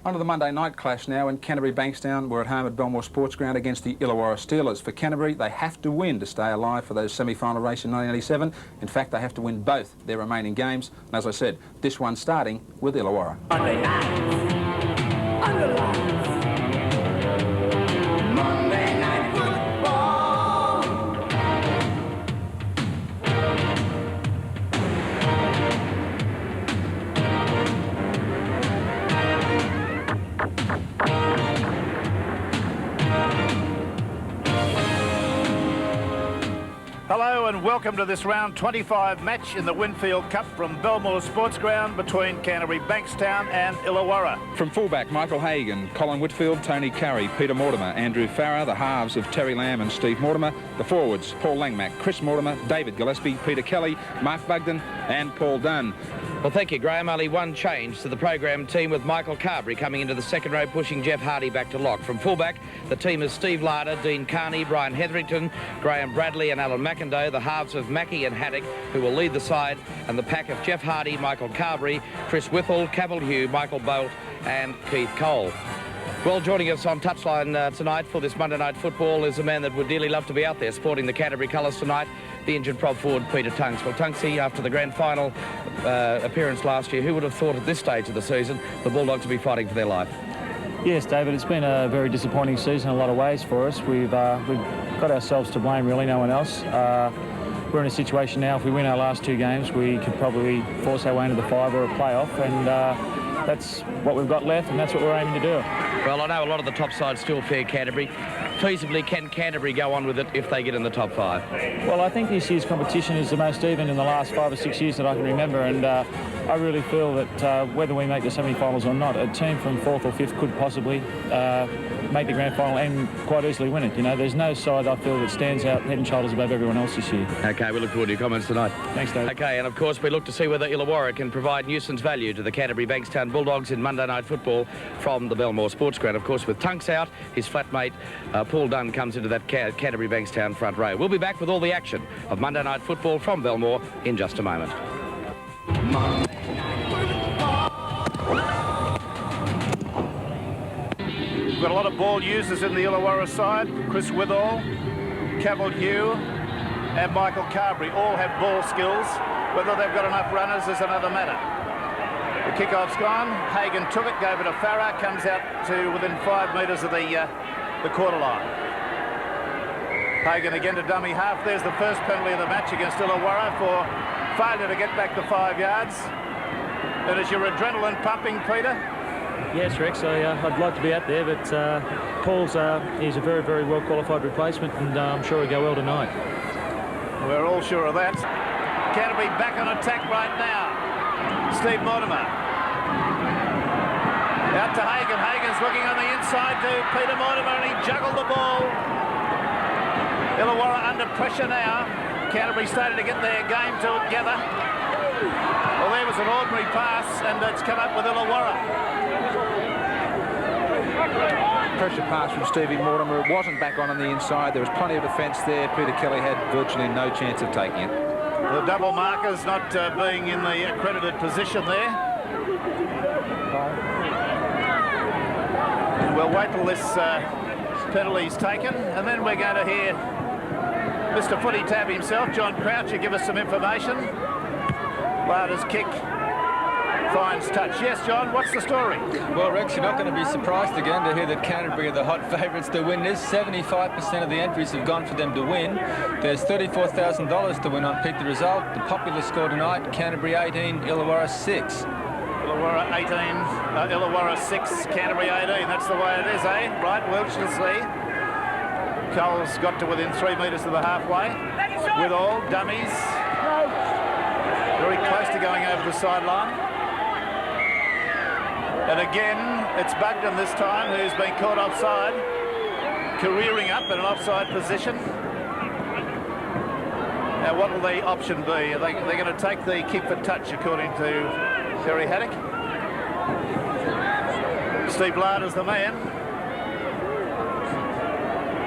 On to the Monday night clash now, and Canterbury Bankstown were at home at Belmore Sports Ground against the Illawarra Steelers. For Canterbury, they have to win to stay alive for those semi-final race in 1987. In fact, they have to win both their remaining games. And as I said, this one starting with Illawarra. Monday night. Monday night football. Hello and welcome to this round 25 match in the Winfield Cup from Belmore Sports Ground between Canterbury Bankstown and Illawarra. From fullback, Michael Hagan, Colin Whitfield, Tony Curry, Peter Mortimer, Andrew Farrer, the halves of Terry Lamb and Steve Mortimer, the forwards, Paul Langmack, Chris Mortimer, David Gillespie, Peter Kelly, Mark Bugden and Paul Dunn. Well, thank you, Graham. Only one change to the program team, with Michael Carberry coming into the second row, pushing Jeff Hardy back to lock. From fullback, the team is Steve Larder, Dean Carney, Brian Hetherington, Graham Bradley and Alan McIndoe, the halves of Mackie and Haddock, who will lead the side, and the pack of Jeff Hardy, Michael Carberry, Chris Whittle, Cavill Hugh, Michael Bolt and Keith Cole. Well, joining us on touchline tonight for this Monday night football is a man that would dearly love to be out there sporting the Canterbury colours tonight, the injured prop forward Peter Tunks. Well, Tunksy, after the grand final appearance last year, who would have thought at this stage of the season the Bulldogs would be fighting for their life? Yes, David, it's been a very disappointing season in a lot of ways for us. We've got ourselves to blame, really, no one else. We're in a situation now, if we win our last two games, we could probably force our way into the five or a playoff, and that's what we've got left, and that's what we're aiming to do. Well, I know a lot of the top sides still fear Canterbury. Feasibly, can Canterbury go on with it if they get in the top five? Well, I think this year's competition is the most even in the last 5 or 6 years that I can remember, and I really feel that whether we make the semi-finals or not, a team from 4th or 5th could possibly make the grand final and quite easily win it. You know, there's no side I feel that stands out head and shoulders above everyone else this year. OK, we look forward to your comments tonight. Thanks, David. OK, and of course we look to see whether Illawarra can provide nuisance value to the Canterbury Bankstown Bulldogs in Monday night football from the Belmore Sports Ground. Of course, with Tunks out, his flatmate Paul Dunn comes into that Canterbury Bankstown front row. We'll be back with all the action of Monday night football from Belmore in just a moment. We've got a lot of ball users in the Illawarra side. Chris Whittle, Cavill Hugh and Michael Carberry all have ball skills. Whether they've got enough runners is another matter. The kick-off's gone. Hagan took it, gave it to Farrer, comes out to within 5 metres of the quarter line. Hagan again to dummy half. There's the first penalty of the match against Illawarra for failure to get back to 5 yards. And is your adrenaline pumping, Peter? Yes, Rex, I'd like to be out there, but Paul's he's a very, very well-qualified replacement, and I'm sure he'll go well tonight. We're all sure of that. Canterbury back on attack right now. Steve Mortimer. Out to Hagan. Hagan's looking on the inside to Peter Mortimer, and he juggled the ball. Illawarra under pressure now. Canterbury started to get their game together. Well, there was an ordinary pass, and it's come up with Illawarra. Pressure pass from Stevie Mortimer. It wasn't back on the inside. There was plenty of defence there. Peter Kelly had virtually no chance of taking it. The double markers not being in the accredited position there. And we'll wait till this penalty's taken, and then we're going to hear Mr. Footy Tab himself, John Croucher, give us some information. Larder's kick finds touch. Yes, John, what's the story? Well, Rex, you're not going to be surprised again to hear that Canterbury are the hot favourites to win this. 75% of the entries have gone for them to win. There's $34,000 to win on Pick the Result. The popular score tonight, Canterbury 18, Illawarra 6. Illawarra 18, Illawarra 6, Canterbury 18. That's the way it is, eh? Right, we'll see. Cole's got to within 3 metres of the halfway. With all dummies. Very close to going over the sideline. And again, it's Bugden this time, who's been caught offside, careering up in an offside position. Now, what will the option be? They're going to take the kick for touch, according to Terry Haddock. Steve Larder's the man.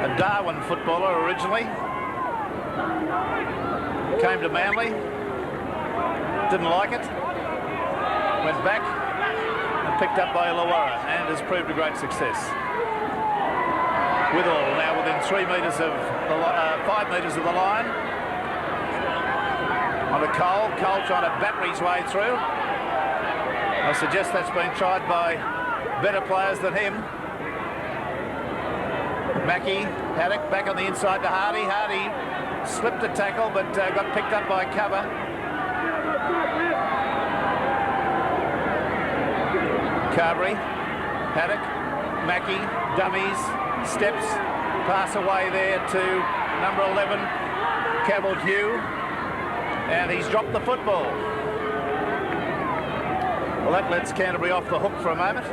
A Darwin footballer originally. Came to Manly. Didn't like it. Went back. picked up by Illawarra and has proved a great success. Withall now within 5 metres of the line. On to Cole. Cole trying to batter his way through. I suggest that's been tried by better players than him. Mackie, Haddock back on the inside to Hardy. Hardy slipped a tackle but got picked up by cover. Carberry, Haddock, Mackie, dummies, steps, pass away there to number 11, Cavilled Hugh, and he's dropped the football. Well, that lets Canterbury off the hook for a moment.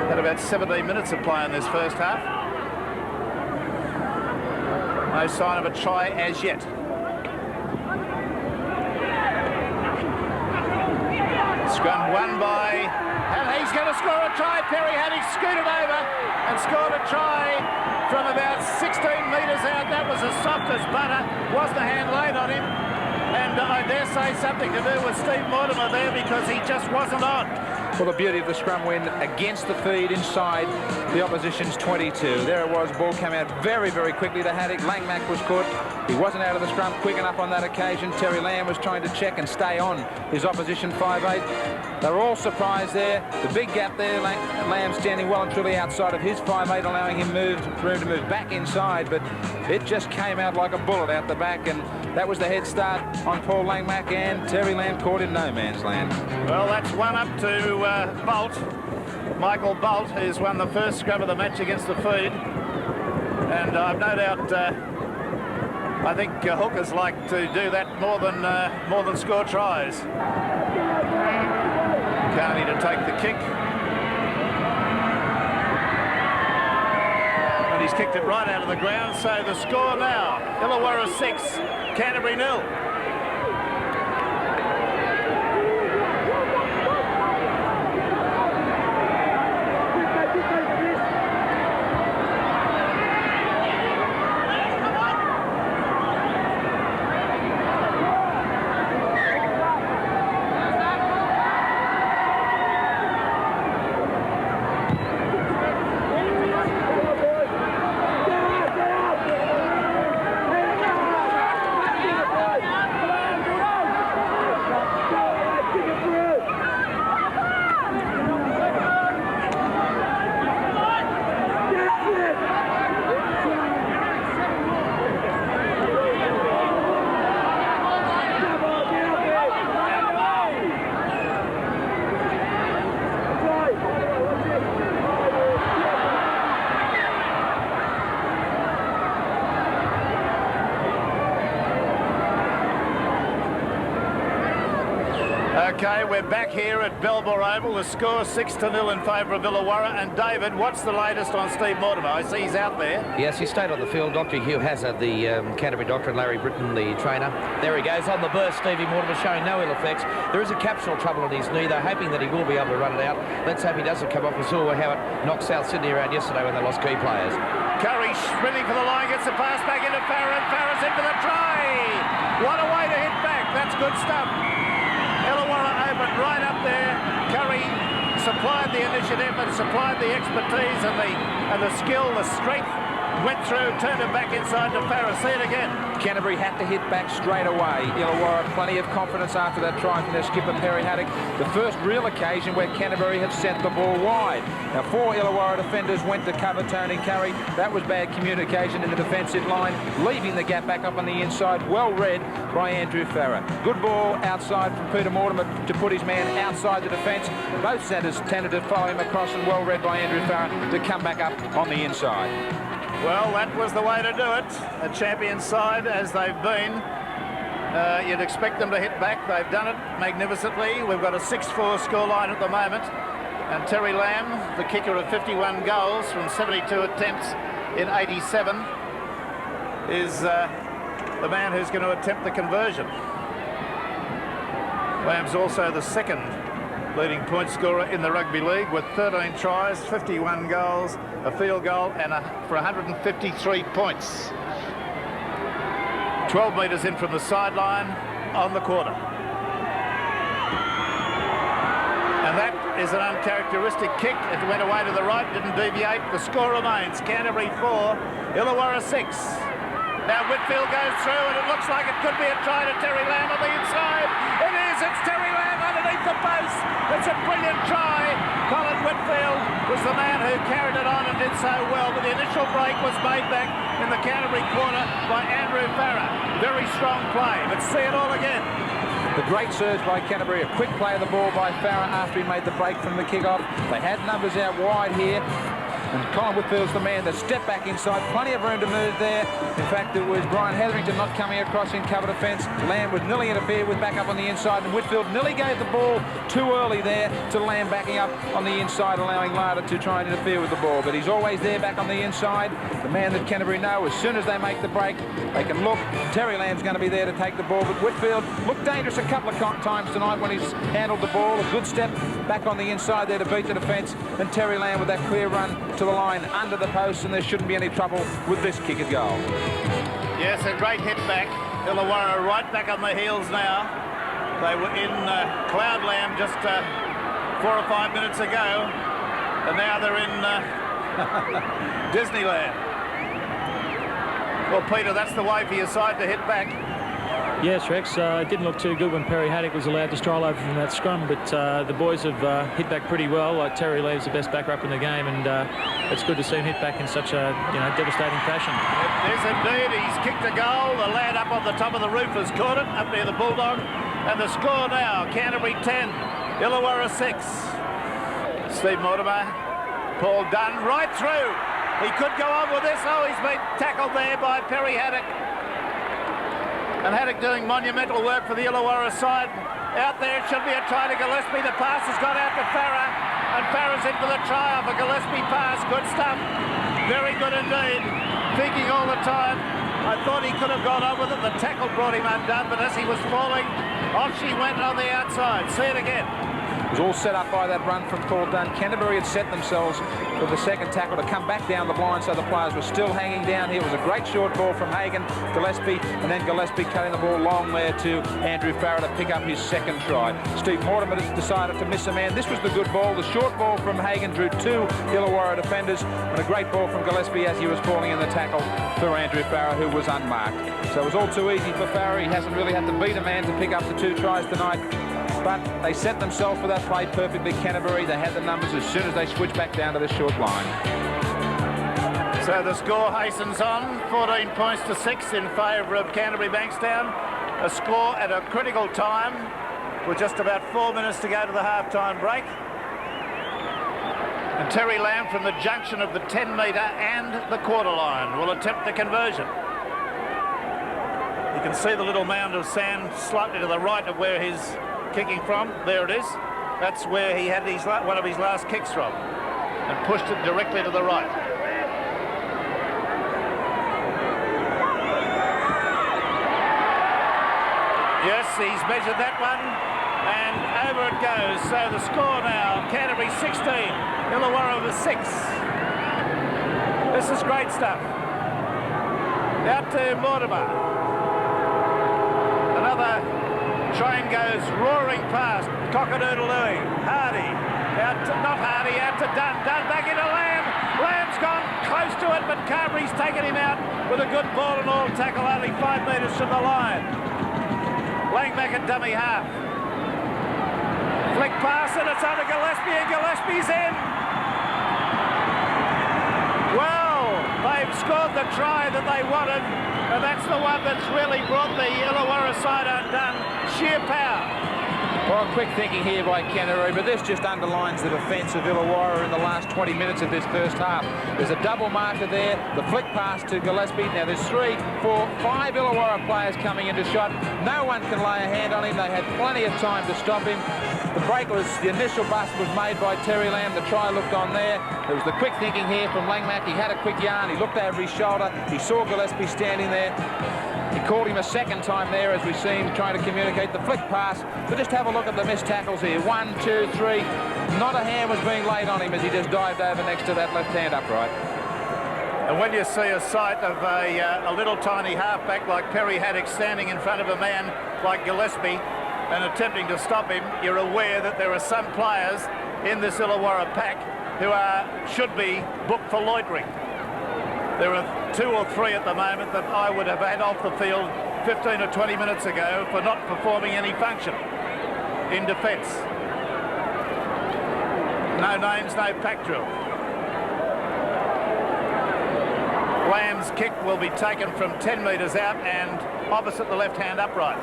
Had about 17 minutes of play in this first half. No sign of a try as yet. Scrum won by, and he's going to score a try. Perry Haddock scooted over and scored a try from about 16 metres out. That was as soft as butter. Wasn't a hand laid on him. And I dare say something to do with Steve Mortimer there because he just wasn't on. Well, the beauty of the scrum win against the feed inside the opposition's 22. There it was. Ball came out very, very quickly to Haddock. Langmack was caught. He wasn't out of the scrum quick enough on that occasion. Terry Lamb was trying to check and stay on his opposition 5'8". They were all surprised there. The big gap there, Lamb standing well and truly outside of his 5'8", allowing him room to move back inside, but it just came out like a bullet out the back, and that was the head start on Paul Langmack, and Terry Lamb caught in no man's land. Well, that's one up to Bolt. Michael Bolt, who's won the first scrum of the match against the feed, and I've no doubt I think hookers like to do that more than score tries. Carney to take the kick. And he's kicked it right out of the ground, so the score now, Illawarra 6, Canterbury 0. Okay, we're back here at Belmore Oval. The score 6-0 in favour of Illawarra. And David, what's the latest on Steve Mortimer? I see he's out there. Yes, he stayed on the field. Dr. Hugh Hazard, the Canterbury doctor, and Larry Britton, the trainer. There he goes on the burst. Stevie Mortimer showing no ill effects. There is a capsular trouble in his knee. They're hoping that he will be able to run it out. Let's hope he doesn't come off. We saw how it knocked South Sydney around yesterday when they lost key players. Curry sprinting for the line, gets the pass back into Farah, and Farah's in for the try. What a way to hit back. That's good stuff. Illawarra opened right up there. Curry supplied the initiative and supplied the expertise and the skill, the strength. Went through, turned it back inside to Farah. See it again. Canterbury had to hit back straight away. Illawarra plenty of confidence after that try from their skipper Perry Haddock. The first real occasion where Canterbury have sent the ball wide. Now 4 Illawarra defenders went to cover Tony Curry. That was bad communication in the defensive line, leaving the gap back up on the inside. Well read by Andrew Farah. Good ball outside from Peter Mortimer to put his man outside the defence. Both centres tended to follow him across, and well read by Andrew Farah to come back up on the inside. Well, that was the way to do it. A champion side as they've been. You'd expect them to hit back. They've done it magnificently. We've got a 6-4 scoreline at the moment. And Terry Lamb, the kicker of 51 goals from 72 attempts in 87, is the man who's going to attempt the conversion. Lamb's also the second leading point scorer in the rugby league with 13 tries, 51 goals, a field goal, and for 153 points. 12 metres in from the sideline on the quarter. is an uncharacteristic kick. It went away to the right, didn't deviate. The score remains Canterbury 4, Illawarra 6. Now Whitfield goes through, and it looks like it could be a try to Terry Lamb on the inside. It is. It's Terry Lamb underneath the post. It's a brilliant try. Colin Whitfield was the man who carried it on and did so well, but the initial break was made back in the Canterbury corner by Andrew Farah. Very strong play, but see it all again. The great surge by Canterbury, a quick play of the ball by Farah after he made the break from the kick-off. They had numbers out wide here. And Colin Whitfield's the man that stepped back inside. Plenty of room to move there. In fact, it was Brian Hetherington not coming across in cover defence. Lamb was nearly interfered with back up on the inside, and Whitfield nearly gave the ball too early there to Lamb backing up on the inside, allowing Larder to try and interfere with the ball. But he's always there back on the inside. The man that Canterbury know, as soon as they make the break, they can look. Terry Lamb's going to be there to take the ball, but Whitfield looked dangerous a couple of times tonight when he's handled the ball. A good step back on the inside there to beat the defence, and Terry Lamb with that clear run to the line under the post, and there shouldn't be any trouble with this kick at goal. Yes, a great hit back. Illawarra right back on the heels now. They were in Cloudland just 4 or 5 minutes ago, and now they're in Disneyland. Well, Peter, that's the way for your side to hit back. Yes, Rex, it didn't look too good when Perry Haddock was allowed to stroll over from that scrum, but the boys have hit back pretty well. Like Terry Lee's the best backer up in the game, and it's good to see him hit back in such a devastating fashion. It is indeed. He's kicked a goal. The lad up on the top of the roof has caught it, up near the Bulldog. And the score now, Canterbury 10, Illawarra 6. Steve Mortimer, Paul Dunn, right through. He could go on with this. Oh, he's been tackled there by Perry Haddock. And Haddock doing monumental work for the Illawarra side. Out there, it should be a try to Gillespie. The pass has gone out to Farah, and Farah's in for the try off a Gillespie pass. Good stuff. Very good indeed. Thinking all the time. I thought he could have gone on with it. The tackle brought him undone, but as he was falling, off she went on the outside. See it again. It was all set up by that run from Paul Dunn. Canterbury had set themselves for the second tackle to come back down the blind, so the players were still hanging down here. It was a great short ball from Hagan, Gillespie, and then Gillespie cutting the ball long there to Andrew Farah to pick up his second try. Steve Mortimer decided to miss a man. This was the good ball. The short ball from Hagan drew 2 Illawarra defenders, and a great ball from Gillespie as he was falling in the tackle for Andrew Farah, who was unmarked. So it was all too easy for Farah. He hasn't really had to beat a man to pick up the 2 tries tonight. But they set themselves for that play perfectly, Canterbury. They had the numbers as soon as they switched back down to the short line. So the score hastens on, 14 points to 6 in favour of Canterbury Bankstown. A score at a critical time with just about 4 minutes to go to the half-time break. And Terry Lamb from the junction of the 10-metre and the quarter line will attempt the conversion. You can see the little mound of sand slightly to the right of where he's kicking from. There it is. That's where he had one of his last kicks from, and pushed it directly to the right. Yes, he's measured that one, and over it goes. So the score now, Canterbury 16, Illawarra with 6. This is great stuff. Out to Mortimer. Another train goes roaring past. Cock-a-doodle-ooing. Hardy. Out to, not Hardy, out to Dunn. Dunn back into Lamb. Lamb's gone close to it, but Carberry's taken him out with a good ball and all tackle, only 5 metres from the line. Laying back at dummy half. Flick pass, and it's under Gillespie, and Gillespie's in. Well, they've scored the try that they wanted, and that's the one that's really brought the Illawarra side undone. Sheer power. Well, quick thinking here by Canterbury, but this just underlines the defence of Illawarra in the last 20 minutes of this first half. There's a double marker there, the flick pass to Gillespie. Now there's 3, 4, 5 Illawarra players coming into shot. No one can lay a hand on him. They had plenty of time to stop him. The initial bust was made by Terry Lamb. The try looked on there. There was the quick thinking here from Langmack. He had a quick yarn. He looked over his shoulder. He saw Gillespie standing there. He called him a second time there as we see him trying to communicate the flick pass. But just have a look at the missed tackles here. 1, 2, 3. Not a hand was being laid on him as he just dived over next to that left hand upright. And when you see a sight of a little tiny halfback like Perry Haddock standing in front of a man like Gillespie, and attempting to stop him, you're aware that there are some players in this Illawarra pack who should be booked for loitering. There are 2 or 3 at the moment that I would have had off the field 15 or 20 minutes ago for not performing any function in defence. No names, no pack drill. Lamb's kick will be taken from 10 metres out and opposite the left-hand upright.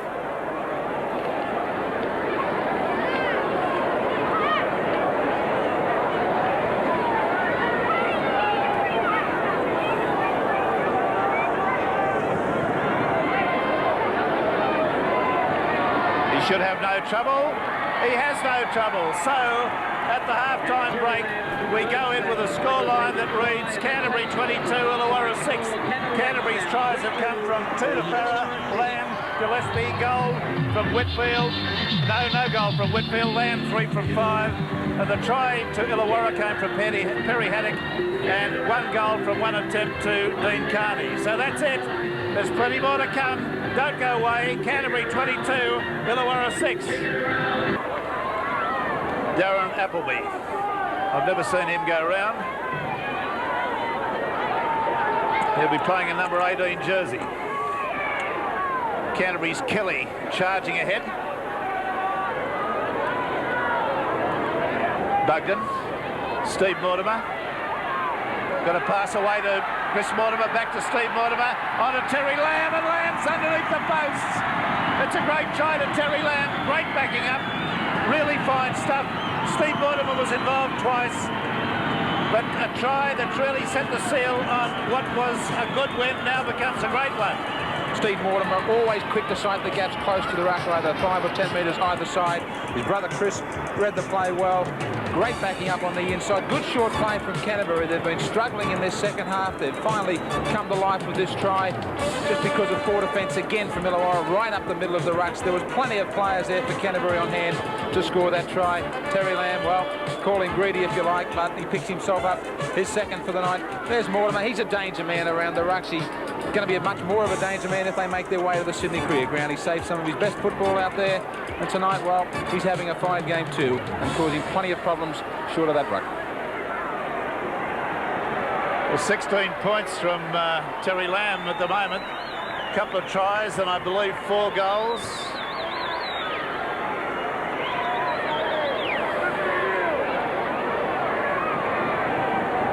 Should have no trouble. He has no trouble. So at the half-time break, we go in with a scoreline that reads Canterbury 22, Illawarra 6. Canterbury's tries have come from Tutafara, Lamb, Gillespie, goal from Whitfield. No goal from Whitfield. Lamb 3 from 5. And the try to Illawarra came from Perry Haddock, and 1 goal from 1 attempt to Dean Carney. So that's it. There's plenty more to come. Don't go away. Canterbury 22, Illawarra 6. Darren Appleby. I've never seen him go round. He'll be playing a number 18 jersey. Canterbury's Kelly charging ahead. Bugden. Steve Mortimer. Got a pass away to Chris Mortimer, back to Steve Mortimer, on to Terry Lamb, and Lamb's underneath the posts. It's a great try to Terry Lamb, great backing up, really fine stuff. Steve Mortimer was involved twice, but a try that really set the seal on what was a good win now becomes a great one. Steve Mortimer always quick to sight the gaps close to the ruck, either 5 or 10 metres either side. His brother Chris read the play well. Great backing up on the inside. Good short play from Canterbury. They've been struggling in this second half. They've finally come to life with this try just because of poor defence again from Illawarra right up the middle of the rucks. There was plenty of players there for Canterbury on hand to score that try. Terry Lamb, well, call him greedy if you like, but he picks himself up, his second for the night. There's Mortimer. He's a danger man around the rucks. He's going to be much more of a danger man if they make their way to the Sydney Cricket Ground. He saved some of his best football out there, and tonight, well, he's having a fine game too and causing plenty of problems short of that ruck. Well, 16 points from Terry Lamb at the moment. A couple of tries and I believe 4 goals.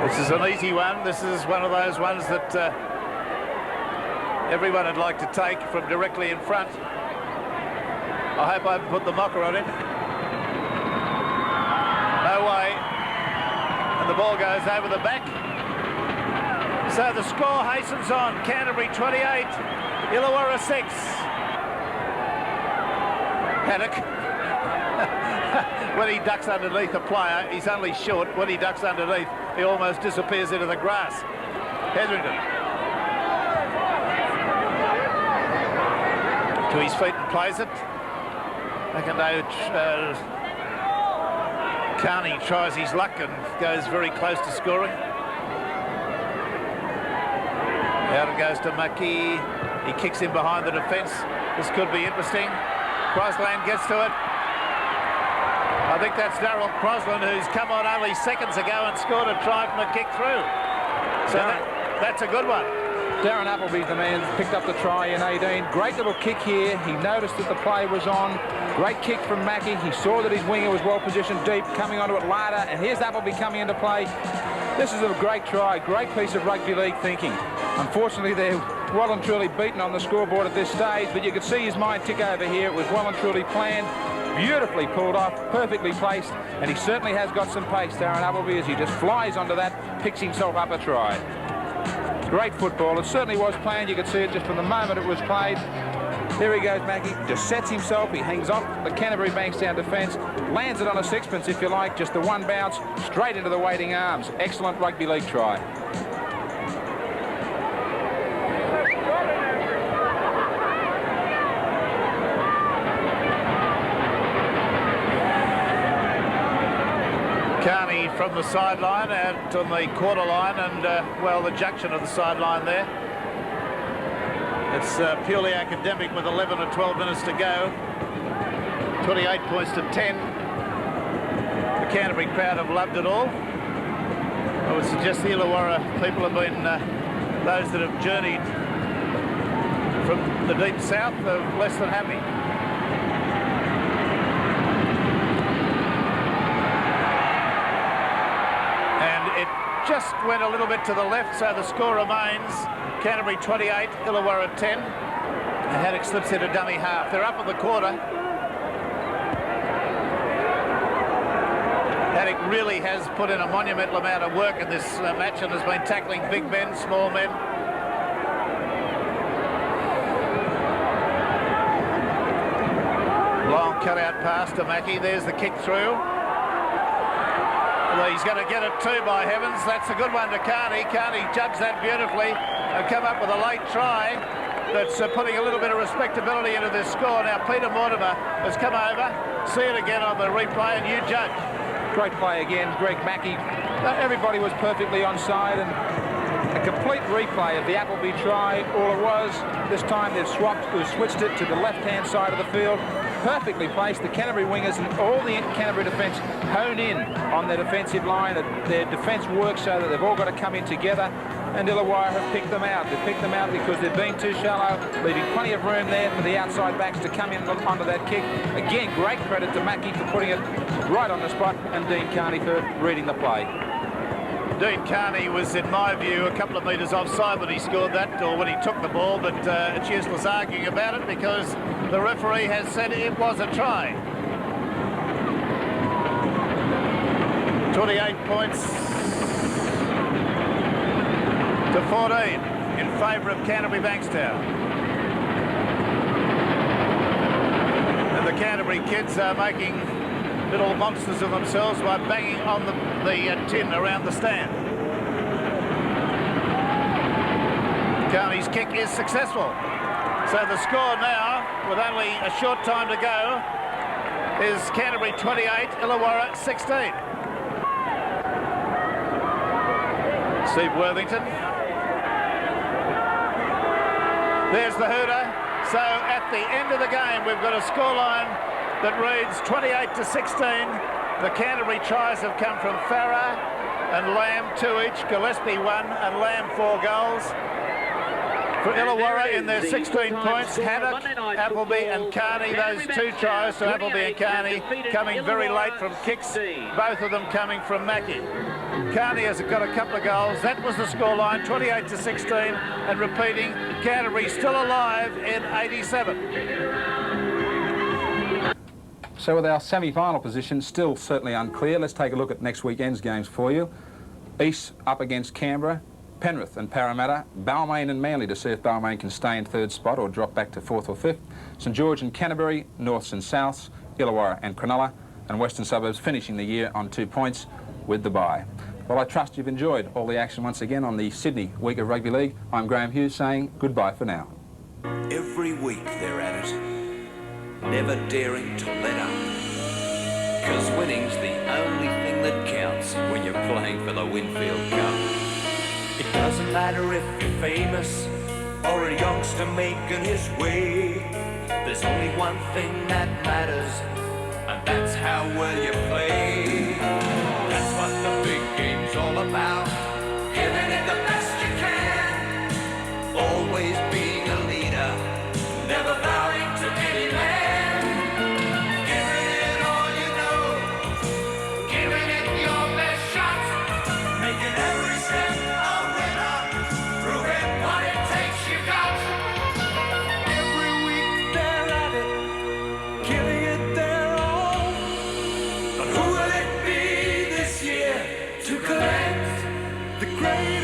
This is an easy one. This is one of those ones that everyone would like to take from directly in front. I hope I haven't put the mocker on it. No way. And the ball goes over the back. So the score hastens on. Canterbury 28, Illawarra 6. Haddock. When he ducks underneath a player, he's only short. When he ducks underneath, he almost disappears into the grass. Hetherington. To his feet and plays it. Carney tries his luck and goes very close to scoring. Out it goes to Maki. He kicks in behind the defence. This could be interesting. Crosland gets to it. I think that's Darryl Crosland, who's come on only seconds ago and scored a try from a kick through. So that's a good one. Darren Appleby's the man who picked up the try in 18. Great little kick here. He noticed that the play was on. Great kick from Mackie. He saw that his winger was well positioned deep, coming onto it later, and here's Appleby coming into play. This is a great try, great piece of rugby league thinking. Unfortunately, they're well and truly beaten on the scoreboard at this stage, but you could see his mind tick over here. It was well and truly planned, beautifully pulled off, perfectly placed, and he certainly has got some pace, Darren Appleby, as he just flies onto that, picks himself up a try. Great football. It certainly was planned. You could see it just from the moment it was played. Here he goes, Mackie. Just sets himself. He hangs off the Canterbury Bankstown defence. Lands it on a sixpence, if you like. Just the one bounce straight into the waiting arms. Excellent rugby league try. Carney from the sideline out on the quarter line and, well, the junction of the sideline there. It's purely academic with 11 or 12 minutes to go. 28 points to 10. The Canterbury crowd have loved it all. I would suggest the Illawarra people have been those that have journeyed from the deep south are less than happy. And it just went a little bit to the left, so the score remains Canterbury 28, Illawarra 10. And Haddock slips into dummy half. They're up at the quarter. Haddock really has put in a monumental amount of work in this match and has been tackling big men, small men. Long cut-out pass to Mackie. There's the kick through. Well, he's going to get it too, by heavens. That's a good one to Carney. Carney judged that beautifully and come up with a late try that's putting a little bit of respectability into this score. Now, Peter Mortimer has come over. See it again on the replay, and you judge. Great play again, Greg Mackie. Everybody was perfectly onside, and a complete replay of the Appleby try. All it was, this time they've switched it to the left-hand side of the field. Perfectly placed. The Canterbury wingers and all the Canterbury defence honed in on their defensive line. Their defence works so that they've all got to come in together, and Illawarra have picked them out. They've picked them out because they've been too shallow, leaving plenty of room there for the outside backs to come in onto that kick. Again, great credit to Mackie for putting it right on the spot, and Dean Carney for reading the play. Dean Carney was, in my view, a couple of metres offside when he scored that, or when he took the ball, but it's useless arguing about it because the referee has said it was a try. 28 points to 14 in favour of Canterbury Bankstown. And the Canterbury kids are making little monsters of themselves by banging on the tin around the stand. Carney's kick is successful. So the score now, with only a short time to go, is Canterbury 28, Illawarra 16. Steve Worthington. There's the hooter. So at the end of the game, we've got a scoreline that reads 28 to 16. The Canterbury tries have come from Farah and Lamb 2 each, Gillespie 1 and Lamb 4 goals. For Illawarra in their 16 points, Haddock, Appleby and Carney, those 2 tries to Appleby and Carney coming very late from kicks, both of them coming from Mackie. Carney has got a couple of goals. That was the scoreline, 28 to 16, and repeating, Canterbury still alive in 87. So with our semi-final position still certainly unclear, let's take a look at next weekend's games for you. East up against Canberra, Penrith and Parramatta, Balmain and Manly to see if Balmain can stay in 3rd spot or drop back to 4th or 5th, St George and Canterbury, Norths and Souths, Illawarra and Cronulla, and Western Suburbs finishing the year on 2 points with the bye. Well, I trust you've enjoyed all the action once again on the Sydney Week of Rugby League. I'm Graham Hughes saying goodbye for now. Every week they're at it, never daring to let up. 'Cause winning's the only thing that counts when you're playing for the Winfield Cup. It doesn't matter if you're famous or a youngster making his way. There's only one thing that matters, and that's how well you play. That's what the big game's all about. Giving it the best you can. Always being a leader, never bowing to any man. Giving it all you know, giving it your best shot. Making every step a winner, proving what it takes you got. Every week they're at it, giving it their all. But who will it be this year to collect the great